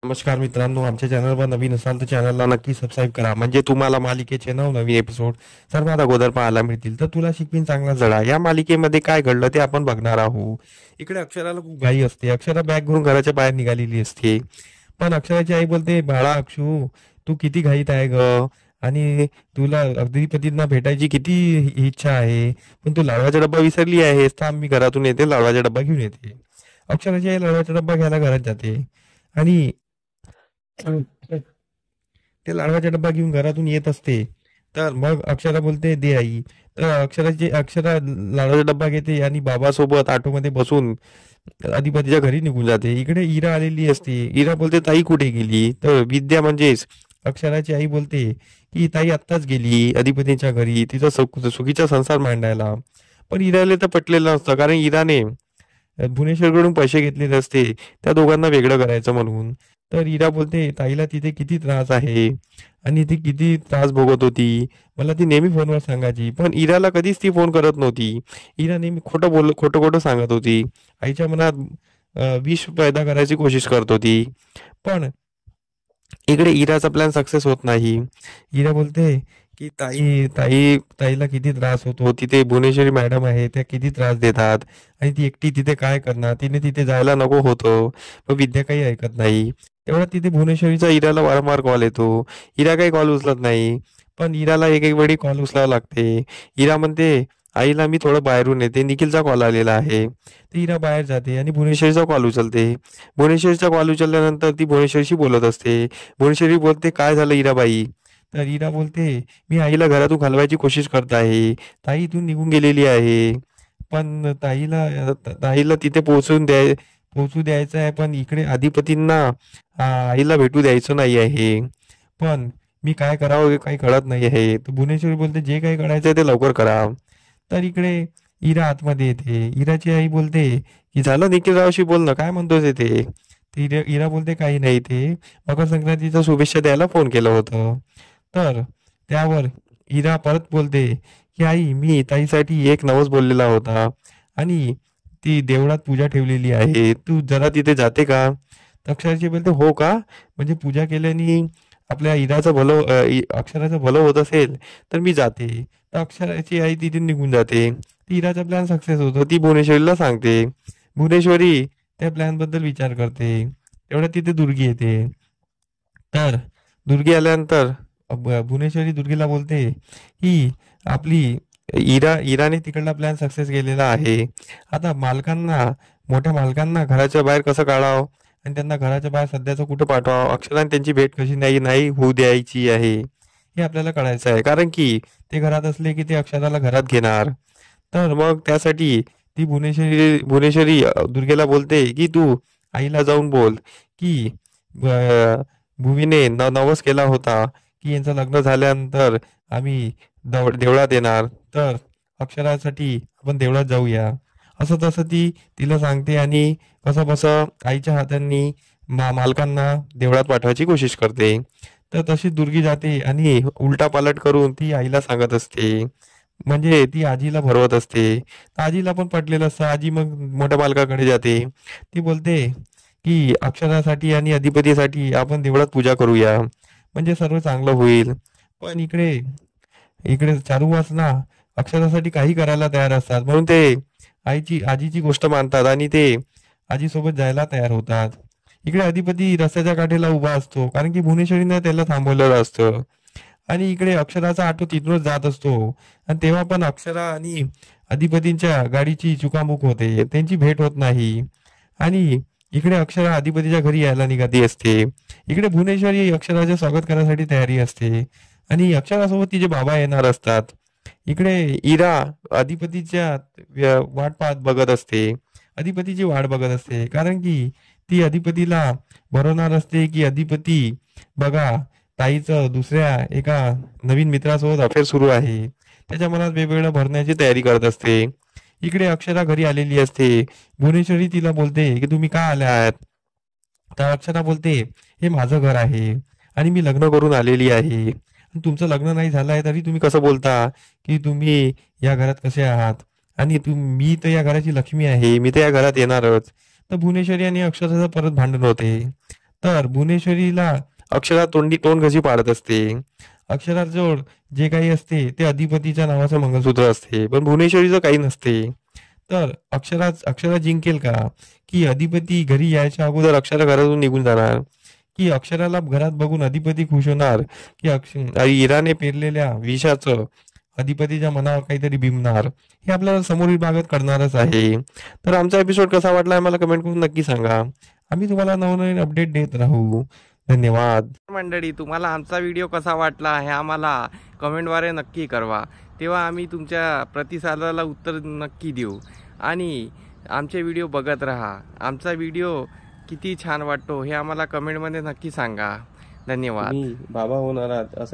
नमस्कार मित्रांनो, आमच्या चॅनलवर नवीन असाल तर चॅनलला नक्की सबस्क्राईब करा, म्हणजे तुम्हाला मालिकेचे नवनवीन एपिसोड सर्वात अगोदर पाहायला मिळतील. तर तुला शिकवीन चांगला जडा या मालिकेमध्ये काय घडलं ते आपण बघणार आहोत. इकडे अक्षराला खूप घाई असते. अक्षरा बॅग घेऊन घराच्या बाहेर निघालेली असते. पण अक्षराची आई बोलते, बाळा अक्षू, तू किती घाईत आहे ग? आणि तुला अधिपतींना भेटायची किती इच्छा आहे, पण तू लाडवाचा डब्बा विसरली आहेस. थांब, मी घरातून येते, लाडवाचा डब्बा घेऊन येते. अक्षराची आई लाडवाचा डब्बा घ्यायला घरात जाते आणि ते लाडवाचा डब्बा घेऊन घरातून येत असते. तर मग अक्षरा बोलते, दे आई. तर अक्षरा लाडवाचा डब्बा घेते आणि बाबासोबत ऑटोमध्ये बसून अधिपतीच्या घरी निघून जाते. इकडे इरा आलेली असते. इरा बोलते, ताई कुठे गेली? तर विद्या म्हणजेच अक्षराची आई बोलते की ताई आत्ताच गेली अधिपतीच्या घरी, तिचा सुखीचा संसार मांडायला. पण इराला तर पटलेलं नसतं, कारण इराने भुवनेश्वरकडून पैसे घेतलेले असते त्या दोघांना वेगळं करायचं म्हणून. तर इरा बोलते, ताईला तिथे किती त्रास आहे आणि ती किती त्रास भोगत होती, मला ती नेहमी फोनवर सांगायची. पण इराला कधीच ती फोन करत नव्हती. इरा नेहमी खोटं खोटं सांगत होती. आईच्या मनात विष पैदा करायची कोशिश करत होती. पण इकडे इराचा प्लॅन सक्सेस होत नाही. इरा बोलते की ताईला किती त्रास होतो, तिथे भुवनेश्वरी मॅडम आहे, त्या किती त्रास देतात आणि ती एकटी तिथे काय करणार, तिने तिथे जायला नको होतं. पण विद्या काही ऐकत नाही. तेव्हा तिथे भुवनेश्वरीचा इराला वारंवार कॉल येतो. इरा काही कॉल उचलत नाही. पण इराला एक एक वेळी कॉल उचलावं लागते. इरा म्हणते, आईला मी थोडं बाहेरून येते, निखिलचा कॉल आलेला आहे. ती इरा बाहेर जाते आणि भुवनेश्वरीचा कॉल उचलते. भुवनेश्वरीचा कॉल उचलल्यानंतर ती भुवनेश्वरीशी बोलत असते. भुवनेश्वरी बोलते, काय झालं इराबाई? तर इरा बोलते, मी आईला घरातून घालवायची कोशिश करत आहे. ताई इथून निघून गेलेली आहे. पण ताईला तिथे पोहोचू द्यायचं आहे, पण इकडे अधिपतींना आईला भेटू द्यायचं नाही आहे. पण मी काय करावं हे काही कळत नाही आहे. तर भुवनेश्वरी बोलते, जे काही करायचं आहे ते लवकर करा. तर इकडे इरा आतमध्ये येते. इराची आई बोलते की झालं निखिल रावशी बोलणं, काय म्हणतोस ते? तर इरा बोलते, काही नाही, ते मकर संक्रांतीच्या शुभेच्छा द्यायला फोन केलं होतं. तर त्यावर इरा परत बोलते की आई, मी ताईसाठी एक नवस बोललेला होता आणि ती देवळात पूजा ठेवलेली आहे, तू जरा तिथे जाते का? तर अक्षराची बोलते, हो का? म्हणजे पूजा केल्याने आपल्या अक्षराचं भलं होत असेल तर मी जाते. तर अक्षराची आई तिथे निघून जाते. ती इराचा प्लॅन सक्सेस होतो. ती भुवनेश्वरीला सांगते. भुवनेश्वरी त्या प्लॅन बद्दल विचार करते. तेवढ्यात तिथे दुर्गी येते. तर दुर्गी आल्यानंतर भुवनेश्वरी दुर्गीला बोलते की आपली इराने तिकडला प्लॅन सक्सेस केलेला आहे. आता मोठ्या मालकांना घराच्या बाहेर कसं काढावं आणि त्यांना घराच्या बाहेर सध्याचं कुठं पाठवावं, अक्षराने त्यांची भेट कशी नाही नाही होऊ द्यायची आहे, हे आपल्याला कळायचं आहे. कारण की ते घरात असले की ते अक्षराला घरात घेणार. तर मग त्यासाठी ती भुवनेश्वरी दुर्गेला बोलते की तू आईला जाऊन बोल की भुवीने नवस केला होता की यांचं लग्न झाल्यानंतर आम्ही देवळात येणार, तर अक्षरासाठी आपण देवळात जाऊया. असं तसं ती तिला सांगते आणि कसं बसं आईच्या हातांनी मालकांना देवळात पाठवायची कोशिश करते. तर तशी दुर्गी जाते आणि उलटा पालट करून ती आईला सांगत असते. म्हणजे ती आजीला भरवत असते. तर आजीला पण पटलेलं असतं. आजी मग मोठ्या मालकाकडे जाते. ती बोलते की अक्षरासाठी आणि अधिपतीसाठी आपण देवळात पूजा करूया, म्हणजे सर्व चांगलं होईल. पण इकडे इकडे चारुवास ना अक्षरासाठी काही करायला तयार असतात, म्हणून ते आजीची गोष्ट मानतात आणि ते आजीसोबत जायला तयार होतात. इकडे अधिपती रस्त्याच्या काठीला उभा असतो, कारण की भुवनेश्वरीने त्याला थांबवलेलं असतं. आणि इकडे अक्षराचा ऑटो तिथूनच जात असतो. आणि तेव्हा पण अक्षरा आणि अधिपतींच्या गाडीची चुकामुक होते, त्यांची भेट होत नाही. आणि इकडे अक्षरा अधिपतीच्या घरी यायला निघाली असते. इकडे भुवनेश्वरी अक्षराचे स्वागत करण्यासाठी तयारी असते आणि अक्षरासोबत तिचे बाबा येणार असतात. इकडे इरा अधिपतीच्या बघत असते. अधिपतीची वाट बघत असते, कारण की ती अधिपतीला भरवणार असते की अधिपती बघा, ताईचं दुसऱ्या एका नवीन मित्रासोबत अफेअर सुरू आहे. त्याच्या मनात वेगवेगळं भरण्याची तयारी करत असते. इकडे अक्षरा घरी आलेली असते. भुवनेश्वरी तिला बोलते की तुम्ही का आल्या आहात? तर अक्षरा बोलते, हे माझं घर आहे आणि मी लग्न करून आलेली आहे. तुमचं लग्न नाही झालं आहे तरी तुम्ही कसं बोलता की तुम्ही या घरात कसे आहात? आणि मी तर या घराची लक्ष्मी आहे, मी तर या घरात येणारच. तर भुवनेश्वरी आणि अक्षराचं परत भांडण होते. तर भुवनेश्वरीला अक्षरा तोंड कशी पाडत असते. अक्षराजवळ जे काही असते ते अधिपतीच्या नावाचं मंगळसूत्र असते, पण भुवनेश्वरीचं काही नसते. तर अक्षरा जिंकेल का, की अधिपती घरी यायच्या अगोदर अक्षरा घरातून निघून जाणार, की अक्षराला घरात बघून अधिपती खुश होणार, की इराने पेरलेल्या विषाचं अधिपतीच्या मनावर काहीतरी बिंबणार, हे आपल्याला समोरील भागात कळणारच आहे. तर आमचा एपिसोड कसा वाटला मला कमेंट करून नक्की सांगा. आम्ही तुम्हाला नवनवीन अपडेट देत राहू. धन्यवाद. मंडळी, तुम्हाला आमचा व्हिडिओ कसा वाटला हे आम्हाला कमेंटद्वारे नक्की कळवा. तेव्हा आम्ही तुमच्या प्रतिसादाला उत्तर नक्की देऊ. आणि आमचे व्हिडिओ बघत राहा. आमचा व्हिडिओ किती छान वाटतो हे आम्हाला कमेंटमध्ये नक्की सांगा. धन्यवाद. बाबा होणार आहात असं